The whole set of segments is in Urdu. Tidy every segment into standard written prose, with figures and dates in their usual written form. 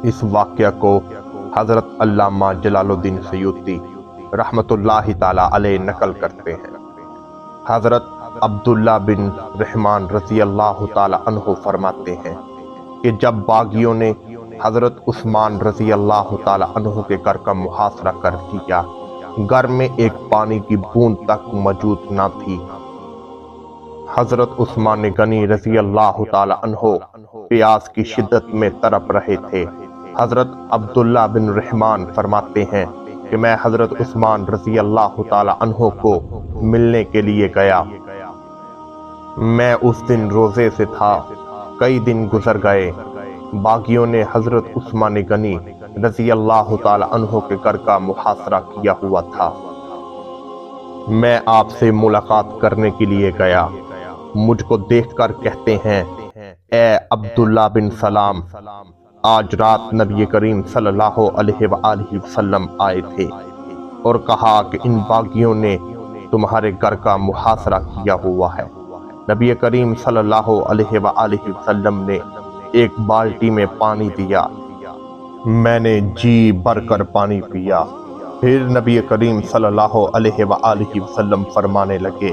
اس واقعہ کو حضرت علامہ جلال الدین سیوطی رحمۃ اللہ تعالی علیہ نقل کرتے ہیں۔ حضرت عبداللہ بن رحمان رضی اللہ تعالی عنہ فرماتے ہیں کہ جب باغیوں نے حضرت عثمان رضی اللہ تعالی عنہ کے گھر کا محاصرہ کر دیا، گھر میں ایک پانی کی بوند تک موجود نہ تھی۔ حضرت عثمان غنی رضی اللہ تعالی عنہ پیاس کی شدت میں تڑپ رہے تھے۔ حضرت عبداللہ بن رحمان فرماتے ہیں کہ میں حضرت عثمان رضی اللہ تعالی عنہ کو ملنے کے لیے گیا۔ میں اس دن روزے سے تھا۔ کئی دن گزر گئے۔ باغیوں نے حضرت عثمان غنی رضی اللہ تعالی عنہ کے گھر کا محاصرہ کیا ہوا تھا۔ میں آپ سے ملاقات کرنے کے لیے گیا۔ مجھ کو دیکھ کر کہتے ہیں، اے عبداللہ بن سلام، آج رات نبی کریم صلی اللہ علیہ وآلہ وسلم آئے تھے اور کہا کہ ان باغیوں نے تمہارے گھر کا محاصرہ کیا ہوا ہے۔ نبی کریم صلی اللہ علیہ وآلہ وسلم نے ایک بالٹی میں پانی دیا۔ میں نے جی بھر کر پانی پیا۔ پھر نبی کریم صلی اللہ علیہ وآلہ وسلم فرمانے لگے،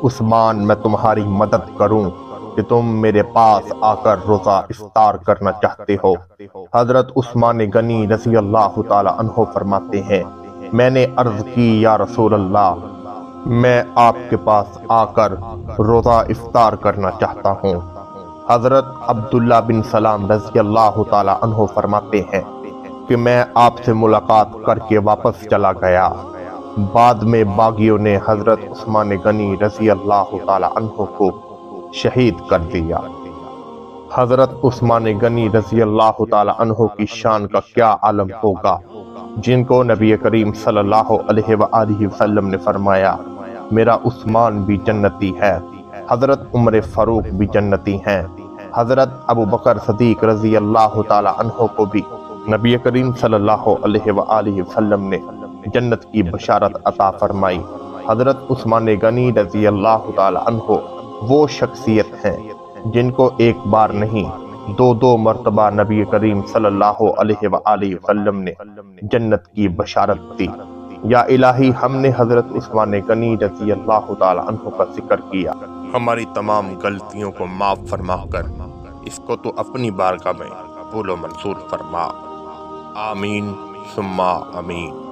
عثمان، میں تمہاری مدد کروں کہ تم میرے پاس آ کر روزہ افطار کرنا چاہتے ہو۔ حضرت عثمان غنی رضی اللہ تعالی عنہ فرماتے ہیں، میں نے عرض کی، یا رسول اللہ، میں آپ کے پاس آ کر روزہ افطار کرنا چاہتا ہوں۔ حضرت عبداللہ بن سلام رضی اللہ تعالی عنہ فرماتے ہیں کہ میں آپ سے ملاقات کر کے واپس چلا گیا۔ بعد میں باغیوں نے حضرت عثمان غنی رضی اللہ تعالی عنہ کو شہید کر دیا۔ حضرت عثمان غنی رضی اللہ تعالی عنہ کی شان کا کیا عالم ہوگا، جن کو نبی کریم صلی اللہ علیہ وآلہ وسلم نے فرمایا، میرا عثمان بھی جنتی ہے، حضرت عمر فاروق بھی جنتی ہیں، حضرت ابو بکر صدیق رضی اللہ تعالی عنہ کو بھی نبی کریم صلی اللہ علیہ وآلہ وسلم نے جنت کی بشارت عطا فرمائی۔ حضرت عثمان غنی رضی اللہ تعالی عنہ وہ شخصیت ہیں جن کو ایک بار نہیں، دو مرتبہ نبی کریم صلی اللہ علیہ وآلہ وسلم نے جنت کی بشارت دی۔ یا الہی، ہم نے حضرت عثمان غنی رضی اللہ تعالی عنہ کا ذکر کیا، ہماری تمام غلطیوں کو معاف فرما کر اس کو تو اپنی بارگاہ میں قبول و منظور فرما۔ آمین ثم آمین۔